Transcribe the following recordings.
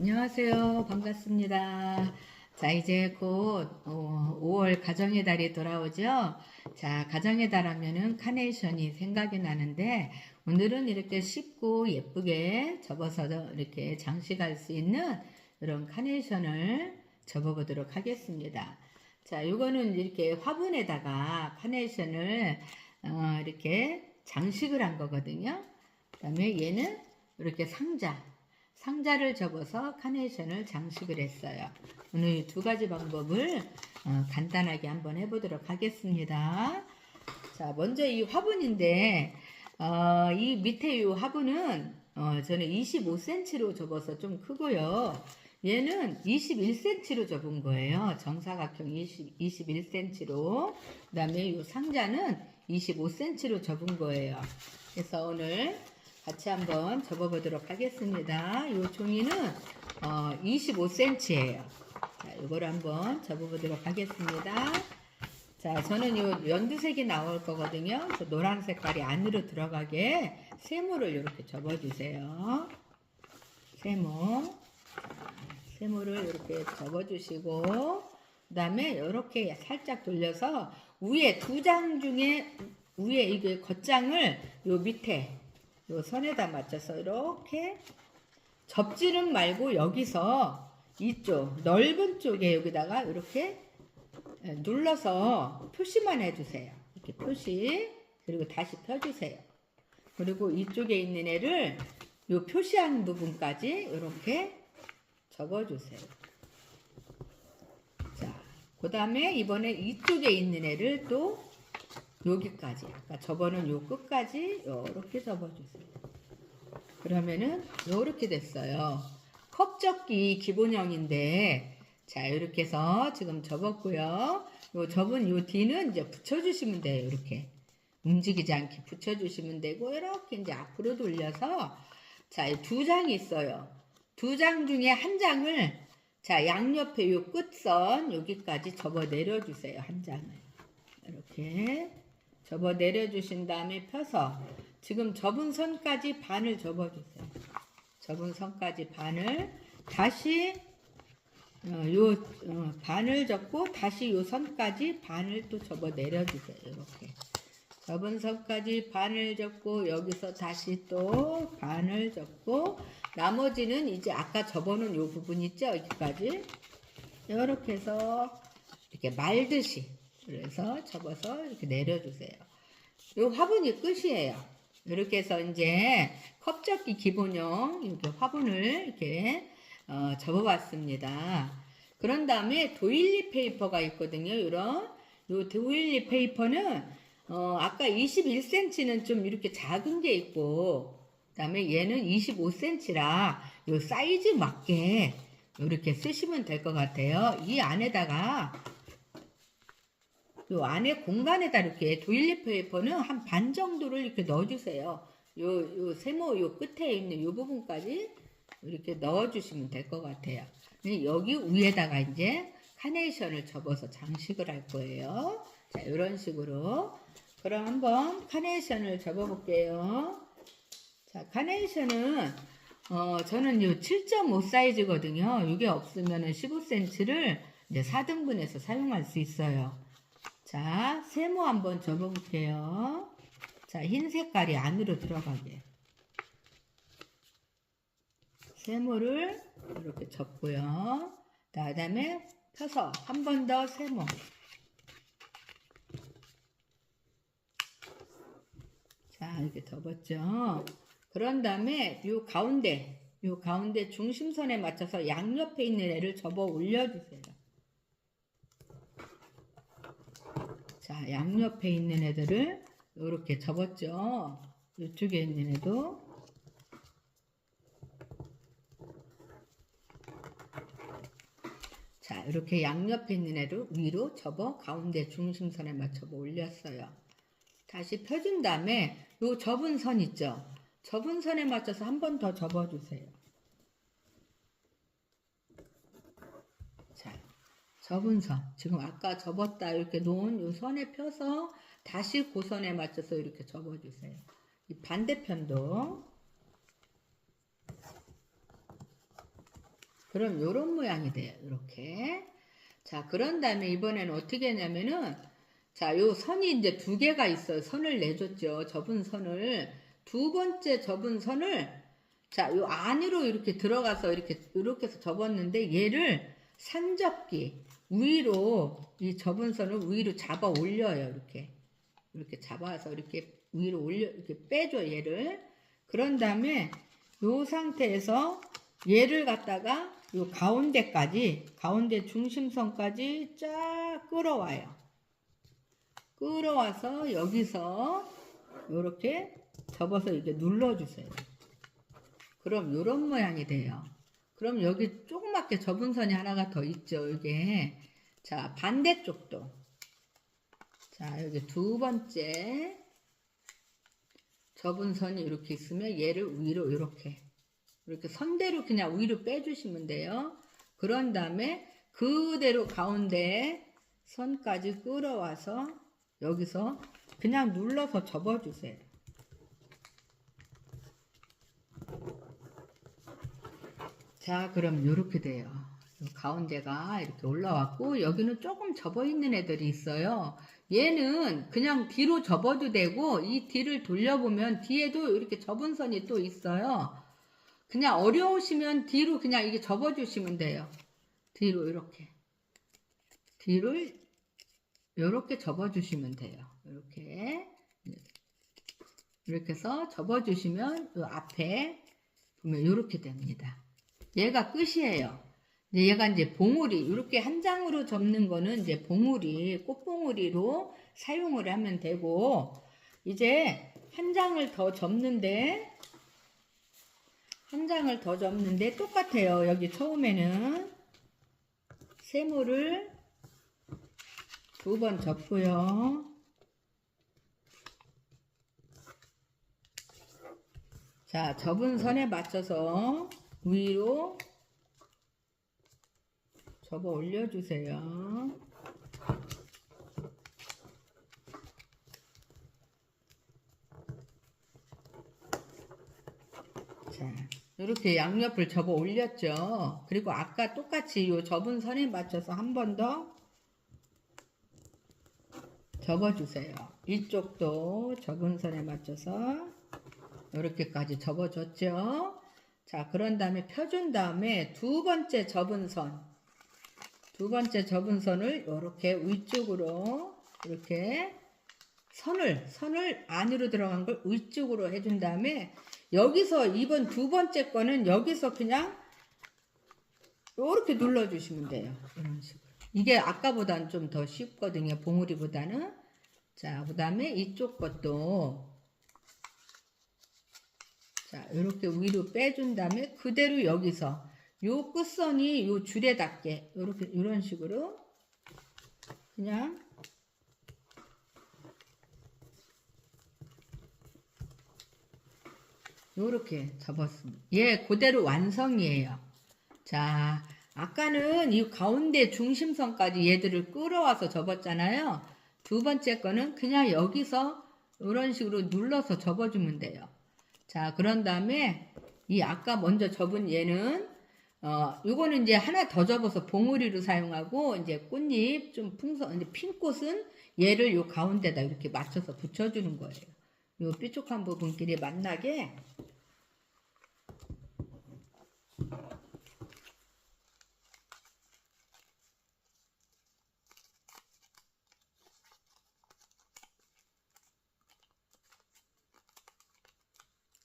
안녕하세요. 반갑습니다. 자, 이제 곧 5월 가정의 달이 돌아오죠. 자, 가정의 달 하면은 카네이션이 생각이 나는데 오늘은 이렇게 쉽고 예쁘게 접어서 이렇게 장식할 수 있는 이런 카네이션을 접어보도록 하겠습니다. 자, 이거는 이렇게 화분에다가 카네이션을 이렇게 장식을 한 거거든요. 그 다음에 얘는 이렇게 상자를 접어서 카네이션을 장식을 했어요. 오늘 이 두 가지 방법을 간단하게 한번 해보도록 하겠습니다. 자, 먼저 이 화분인데 이 밑에 이 화분은 저는 25cm로 접어서 좀 크고요. 얘는 21cm로 접은 거예요. 정사각형 21cm로. 그 다음에 이 상자는 25cm로 접은 거예요. 그래서 오늘 같이 한번 접어보도록 하겠습니다. 이 종이는 25cm예요. 자, 이거를 한번 접어보도록 하겠습니다. 자, 저는 이 연두색이 나올 거거든요. 그래서 노란 색깔이 안으로 들어가게 세모를 이렇게 접어주세요. 세모를 이렇게 접어주시고, 그 다음에 이렇게 살짝 돌려서 위에 두 장 중에 위에 이게 겉장을 요 밑에 요 선에다 맞춰서 이렇게 접지는 말고 여기서 이쪽 넓은 쪽에 여기다가 이렇게 눌러서 표시만 해주세요. 이렇게 표시. 그리고 다시 펴주세요. 그리고 이쪽에 있는 애를 요 표시한 부분까지 이렇게 접어주세요. 자, 그 다음에 이번에 이쪽에 있는 애를 또 여기까지, 아까 접어놓은 요 끝까지 요렇게 접어주세요. 그러면은 요렇게 됐어요. 컵접기 기본형인데, 자, 이렇게 해서 지금 접었고요. 요 접은 요 뒤는 이제 붙여주시면 돼요. 이렇게 움직이지 않게 붙여주시면 되고, 이렇게 이제 앞으로 돌려서, 자, 두 장이 있어요. 두 장 중에 한 장을, 자, 양옆에 요 끝선 여기까지 접어 내려주세요. 한 장을 이렇게 접어 내려주신 다음에 펴서 지금 접은 선까지 반을 접어주세요. 접은 선까지 반을 다시 반을 접고 다시 요 선까지 반을 또 접어 내려주세요. 이렇게 접은 선까지 반을 접고 여기서 다시 또 반을 접고 나머지는 이제 아까 접어놓은 요 부분 있죠? 여기까지 이렇게 해서 이렇게 말듯이 그래서 접어서 이렇게 내려주세요. 요 화분이 끝이에요. 이렇게 해서 이제 컵접기 기본형 이렇게 화분을 이렇게 접어봤습니다. 그런 다음에 도일리 페이퍼가 있거든요. 이런 요 도일리 페이퍼는 아까 21cm는 좀 이렇게 작은 게 있고, 그다음에 얘는 25cm라 요 사이즈 맞게 이렇게 쓰시면 될 것 같아요. 이 안에다가 요 안에 공간에다 이렇게 도일리 페이퍼는 한 반 정도를 이렇게 넣어주세요. 요 세모 요 끝에 있는 요 부분까지 이렇게 넣어주시면 될 것 같아요. 여기 위에다가 이제 카네이션을 접어서 장식을 할 거예요. 자, 이런 식으로. 그럼 한번 카네이션을 접어볼게요. 자, 카네이션은 저는 요 7.5 사이즈거든요. 이게 없으면 15cm를 이제 4등분해서 사용할 수 있어요. 자, 세모 한번 접어볼게요. 자, 흰 색깔이 안으로 들어가게. 세모를 이렇게 접고요. 그 다음에 펴서 한 번 더 세모. 자, 이렇게 접었죠. 그런 다음에 요 가운데 중심선에 맞춰서 양옆에 있는 애를 접어 올려주세요. 자, 양옆에 있는 애들을 이렇게 접었죠. 이쪽에 있는 애도. 자, 이렇게 양옆에 있는 애를 위로 접어 가운데 중심선에 맞춰 올렸어요. 다시 펴준 다음에 요 접은 선 있죠? 접은 선에 맞춰서 한 번 더 접어주세요. 자, 접은 선. 지금 아까 접었다 이렇게 놓은 요 선에 펴서 다시 그 선에 맞춰서 이렇게 접어주세요. 이 반대편도 그럼 요런 모양이 돼요. 이렇게. 자, 그런 다음에 이번에는 어떻게 했냐면은, 자, 요 선이 이제 두 개가 있어요. 선을 내줬죠. 접은 선을. 두 번째 접은 선을, 자, 요 안으로 이렇게 들어가서 이렇게 해서 접었는데, 얘를 산접기, 위로, 이 접은 선을 위로 잡아 올려요. 이렇게 잡아서 이렇게 위로 올려, 이렇게 빼줘, 얘를. 그런 다음에, 요 상태에서 얘를 갖다가 요 가운데 중심선까지 쫙 끌어와요. 끌어와서 여기서 이렇게 접어서 이렇게 눌러주세요. 그럼 요런 모양이 돼요. 그럼 여기 조그맣게 접은 선이 하나가 더 있죠, 이게. 자, 반대쪽도. 자, 여기 두 번째 접은 선이 이렇게 있으면 얘를 위로 이렇게 선대로 그냥 위로 빼주시면 돼요. 그런 다음에 그대로 가운데 선까지 끌어와서 여기서 그냥 눌러서 접어주세요. 자, 그럼 이렇게 돼요. 가운데가 이렇게 올라왔고 여기는 조금 접어 있는 애들이 있어요. 얘는 그냥 뒤로 접어도 되고 이 뒤를 돌려보면 뒤에도 이렇게 접은 선이 또 있어요. 그냥 어려우시면 뒤로 그냥 이게 접어주시면 돼요. 뒤로 이렇게. 뒤를 이렇게 접어주시면 돼요. 이렇게 해서 접어주시면 이 앞에 보면 이렇게 됩니다. 얘가 끝이에요. 얘가 이제 봉우리, 이렇게 한 장으로 접는 거는 이제 봉우리, 꽃봉우리로 사용을 하면 되고, 이제 한 장을 더 접는데 똑같아요. 여기 처음에는 세모를 2번 접고요. 자, 접은 선에 맞춰서 위로 접어 올려주세요. 자, 이렇게 양옆을 접어 올렸죠. 그리고 아까 똑같이 이 접은 선에 맞춰서 한 번 더 접어주세요. 이쪽도 접은 선에 맞춰서 이렇게까지 접어줬죠. 자, 그런 다음에 펴준 다음에 두 번째 접은 선을 이렇게 위쪽으로 이렇게 선을 안으로 들어간 걸 위쪽으로 해준 다음에 여기서 이번 두 번째 거는 여기서 그냥 이렇게 눌러주시면 돼요. 이런 식으로. 이게 아까보다는 좀 더 쉽거든요. 봉우리보다는. 자, 그 다음에 이쪽 것도 자, 이렇게 위로 빼준 다음에 그대로 여기서 요 끝선이 요 줄에 닿게 이런 식으로 그냥 요렇게 접었습니다. 얘 그대로 완성이에요. 자, 아까는 이 가운데 중심선까지 얘들을 끌어와서 접었잖아요. 두 번째 거는 그냥 여기서 이런 식으로 눌러서 접어주면 돼요. 자, 그런 다음에 이 아까 먼저 접은 얘는 요거는 이제 하나 더 접어서 봉우리로 사용하고 이제 꽃잎 좀 이제 핀 꽃은 얘를 요 가운데다 이렇게 맞춰서 붙여주는 거예요. 요 뾰족한 부분끼리 만나게.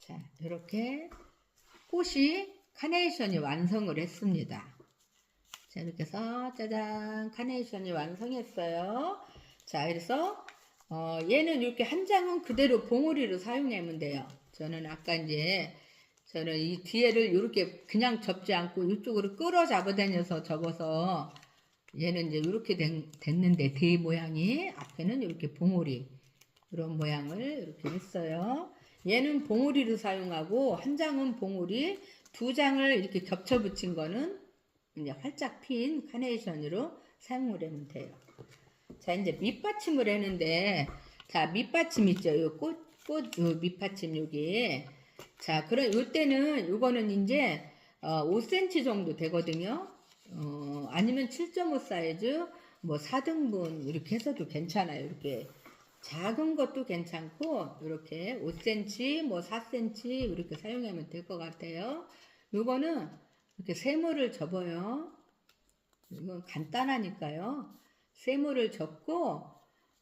자, 이렇게 카네이션이 완성을 했습니다. 자, 이렇게 해서 짜잔, 카네이션이 완성했어요. 자, 그래서 얘는 이렇게 한 장은 그대로 봉우리로 사용하면 돼요. 저는 이 뒤에를 이렇게 그냥 접지 않고 이쪽으로 끌어 잡아다녀서 접어서 얘는 이제 이렇게 됐는데 대 모양이 앞에는 이렇게 봉우리 이런 모양을 이렇게 했어요. 얘는 봉우리로 사용하고 한 장은 봉우리, 두 장을 이렇게 겹쳐 붙인 거는 이제 활짝 핀 카네이션으로 사용을 하면 돼요. 자, 이제 밑받침을 했는데, 자, 밑받침 있죠? 요 요 밑받침 여기. 자, 그럼 요때는 요거는 이제 5cm 정도 되거든요. 아니면 7.5 사이즈, 뭐 4등분 이렇게 해서도 괜찮아요. 이렇게 작은 것도 괜찮고, 이렇게 5cm, 뭐 4cm 이렇게 사용하면 될 것 같아요. 요거는 이렇게 세모를 접어요. 이건 간단하니까요. 세모를 접고,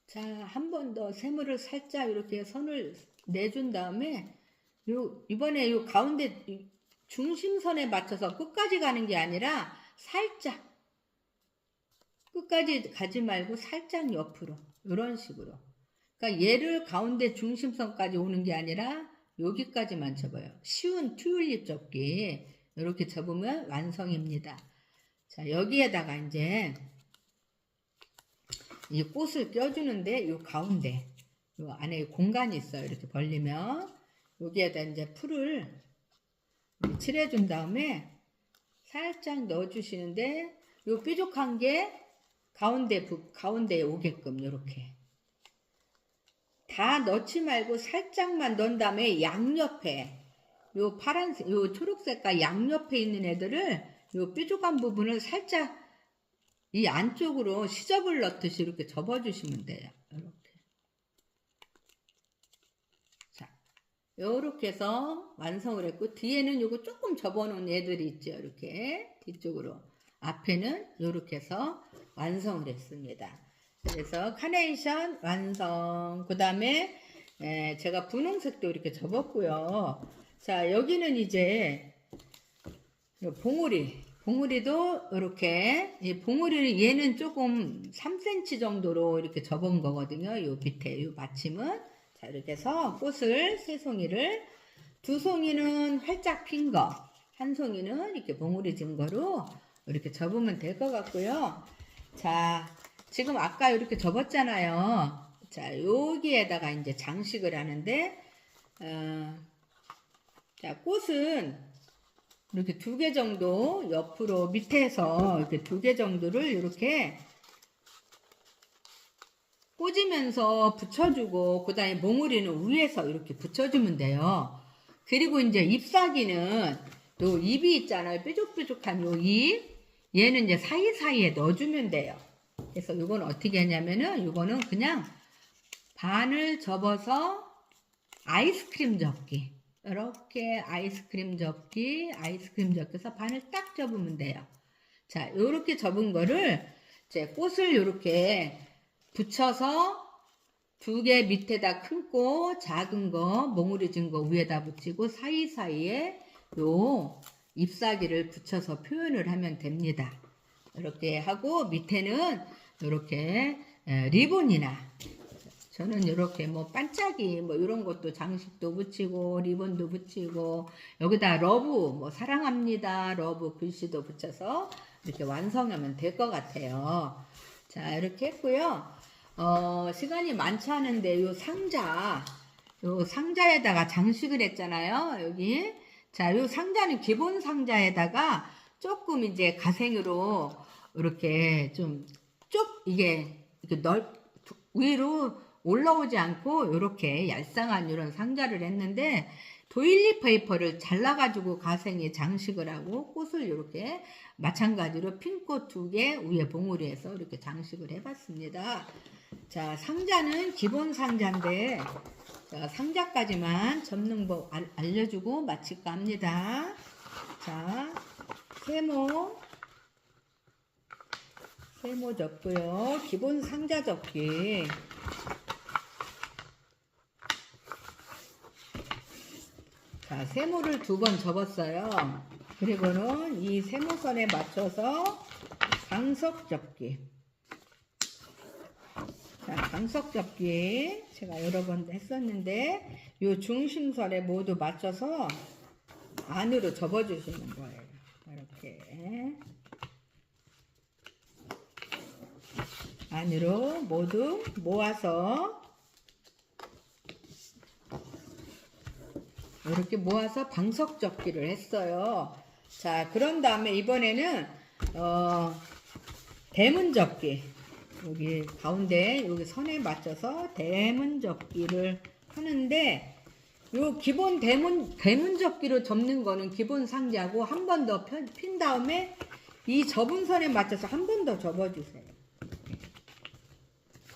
자, 한 번 더 세모를 살짝 이렇게 선을 내준 다음에, 이번에 요 가운데 중심선에 맞춰서 끝까지 가는 게 아니라 살짝, 끝까지 가지 말고 살짝 옆으로, 이런 식으로. 그러니까 얘를 가운데 중심선까지 오는 게 아니라 여기까지만 접어요. 쉬운 튤립 접기. 이렇게 접으면 완성입니다. 자, 여기에다가 이제 이 꽃을 껴주는데 요 가운데 요 안에 공간이 있어요. 이렇게 벌리면 여기에다 이제 풀을 칠해준 다음에 살짝 넣어주시는데 요 뾰족한 게 가운데에 오게끔 이렇게 다 넣지 말고 살짝만 넣은 다음에 양옆에 요 파란색, 요 초록색깔 양옆에 있는 애들을 요 뾰족한 부분을 살짝 이 안쪽으로 시접을 넣듯이 이렇게 접어주시면 돼요. 이렇게. 자, 요렇게 해서 완성을 했고, 뒤에는 요거 조금 접어놓은 애들이 있죠. 이렇게. 뒤쪽으로. 앞에는 요렇게 해서 완성을 했습니다. 그래서 카네이션 완성. 그 다음에 제가 분홍색도 이렇게 접었고요. 자, 여기는 이제 봉우리도 이렇게, 이 봉우리는 얘는 조금 3cm 정도로 이렇게 접은 거거든요. 요 밑에 요 받침은. 자, 이렇게 해서 꽃을 세 송이를, 두 송이는 활짝 핀 거, 한 송이는 이렇게 봉우리 진 거로 이렇게 접으면 될 것 같고요. 자, 지금 아까 이렇게 접었잖아요. 자, 여기에다가 이제 장식을 하는데, 자, 꽃은 이렇게 2개 정도 옆으로 밑에서 이렇게 2개 정도를 이렇게 꽂으면서 붙여주고, 그 다음에 몽우리는 위에서 이렇게 붙여주면 돼요. 그리고 이제 잎사귀는 요 잎이 있잖아요. 뾰족뾰족한 요 잎. 얘는 이제 사이사이에 넣어주면 돼요. 그래서 이건 어떻게 하냐면은, 이거는 그냥 반을 접어서 아이스크림 접기. 이렇게 아이스크림 접기에서 반을 딱 접으면 돼요. 자, 요렇게 접은 거를 이제 꽃을 요렇게 붙여서 2개 밑에다 큰 꽃, 작은 거, 몽우리 진 거 위에다 붙이고 사이사이에 요 잎사귀를 붙여서 표현을 하면 됩니다. 이렇게 하고 밑에는 이렇게 리본이나, 저는 이렇게 뭐 반짝이 뭐 이런 것도 장식도 붙이고 리본도 붙이고 여기다 러브 뭐 사랑합니다 러브 글씨도 붙여서 이렇게 완성하면 될 것 같아요. 자, 이렇게 했고요. 시간이 많지 않은데 요 상자에다가 장식을 했잖아요. 여기. 자, 요 상자는 기본 상자에다가 조금 이제 가생으로 이렇게 좀 이게 이렇게 위로 올라오지 않고 이렇게 얄쌍한 이런 상자를 했는데, 도일리 페이퍼를 잘라가지고 가생에 장식을 하고 꽃을 이렇게 마찬가지로 핀꽃 2개 위에 봉우리해서 이렇게 장식을 해봤습니다. 자, 상자는 기본 상자인데, 자, 상자까지만 접는 법 알려주고 마칠까 합니다. 자, 세모 접고요. 기본 상자 접기. 자, 세모를 2번 접었어요. 그리고는 이 세모선에 맞춰서 강석 접기. 자, 강석 접기 제가 여러 번 했었는데, 이 중심선에 모두 맞춰서 안으로 접어주시는 거예요. 이렇게 안으로 모두 모아서 이렇게 모아서 방석 접기를 했어요. 자, 그런 다음에 이번에는 대문 접기, 여기 가운데 여기 선에 맞춰서 대문 접기를 하는데, 요 기본 대문 접기로 접는 거는 기본 상자고 한 번 더 핀 다음에 이 접은 선에 맞춰서 한 번 더 접어주세요.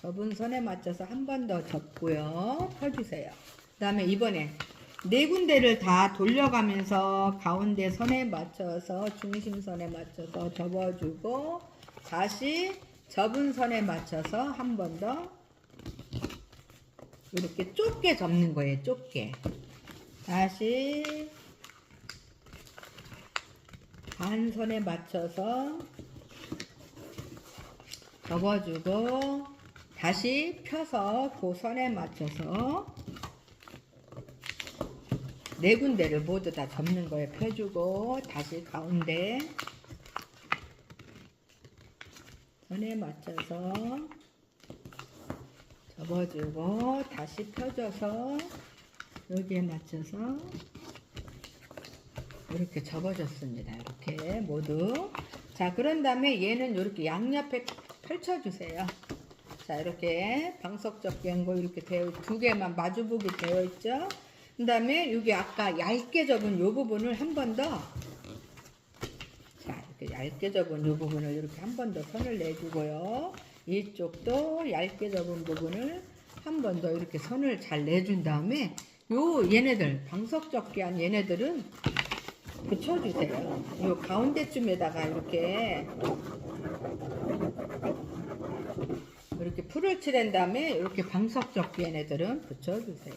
접은 선에 맞춰서 한 번 더 접고요. 펴주세요. 그 다음에 이번에 네 군데를 다 돌려가면서 가운데 선에 맞춰서 중심선에 맞춰서 접어주고 다시 접은 선에 맞춰서 한 번 더 이렇게 좁게 접는 거예요. 좁게. 다시 반선에 맞춰서 접어주고 다시 펴서 그 선에 맞춰서 네 군데를 모두 다 접는 거예요. 펴주고 다시 가운데 선에 맞춰서 접어주고 다시 펴줘서 여기에 맞춰서 이렇게 접어줬습니다. 이렇게 모두. 자, 그런 다음에 얘는 이렇게 양옆에 펼쳐주세요. 자, 이렇게 방석접기 한 거 이렇게 두 개만 마주보기 되어 있죠. 그 다음에 여기 아까 얇게 접은 요 부분을 한 번 더, 자, 이렇게 얇게 접은 요 부분을 이렇게 한 번 더 선을 내주고요. 이쪽도 얇게 접은 부분을 한 번 더 이렇게 선을 잘 내준 다음에 얘네들 방석접기한 얘네들은 붙여주세요. 요 가운데쯤에다가 이렇게 풀을 칠한 다음에 이렇게 방석접기 얘네들은 붙여주세요.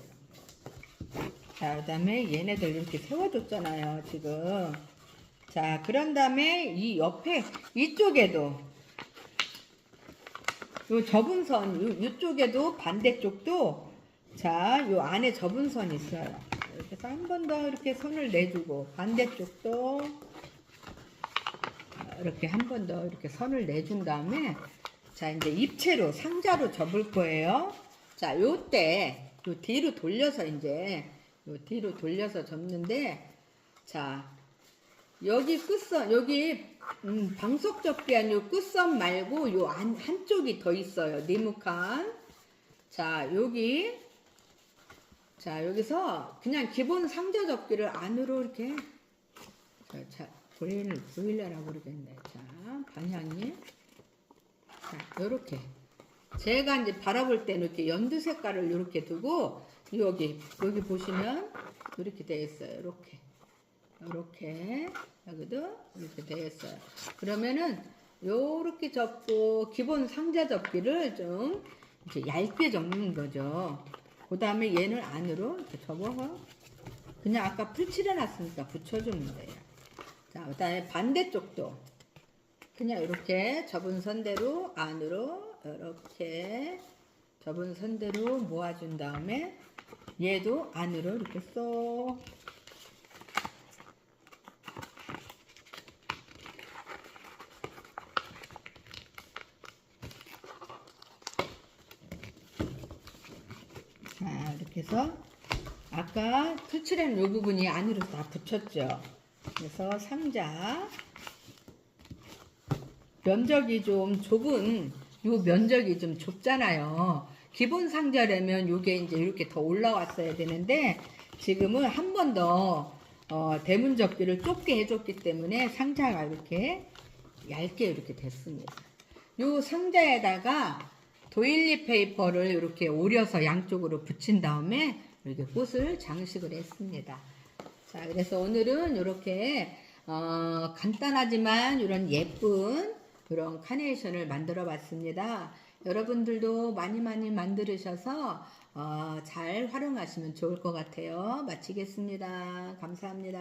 자, 그 다음에 얘네들 이렇게 세워줬잖아요, 지금. 자, 그런 다음에 이 옆에 이쪽에도 요 접은 선, 이쪽에도 반대쪽도 자, 요 안에 접은 선 있어요. 이렇게 해서 한 번 더 이렇게 선을 내주고 반대쪽도 이렇게 한 번 더 이렇게 선을 내준 다음에 자, 이제 입체로 상자로 접을 거예요. 자, 요때 요 뒤로 돌려서 이제 요 뒤로 돌려서 접는데 자, 여기 끝선 여기 방석 접기한 요 끝선 말고 요 한쪽이 더 있어요. 네모칸. 자, 자, 여기서 그냥 기본 상자 접기를 안으로 이렇게 자, 보일러라고 그러겠네. 자, 방향이 자, 요렇게 제가 이제 바라볼 때는 이렇게 연두 색깔을 이렇게 두고 여기 보시면 이렇게 되어 있어요. 이렇게 여기도 이렇게 되어 있어요. 그러면은 요렇게 접고 기본 상자 접기를 좀 이렇게 얇게 접는 거죠. 그 다음에 얘는 안으로 이렇게 접어서 그냥 아까 풀 칠해놨으니까 붙여주면 돼요. 자, 그 다음에 반대쪽도 그냥 이렇게 접은 선대로 안으로 이렇게 접은 선대로 모아준 다음에 얘도 안으로 이렇게 쏙 자, 이렇게 해서 아까 풀칠한 이 부분이 안으로 다 붙였죠. 그래서 상자 면적이 좀 좁은 요 면적이 좀 좁잖아요. 기본 상자라면 요게 이제 이렇게 더 올라왔어야 되는데 지금은 한 번 더 대문 접기를 좁게 해줬기 때문에 상자가 이렇게 얇게 이렇게 됐습니다. 요 상자에다가 도일리 페이퍼를 이렇게 오려서 양쪽으로 붙인 다음에 이렇게 꽃을 장식을 했습니다. 자, 그래서 오늘은 이렇게 간단하지만 이런 예쁜 그런 카네이션을 만들어 봤습니다. 여러분들도 많이 만드셔서 잘 활용하시면 좋을 것 같아요. 마치겠습니다. 감사합니다.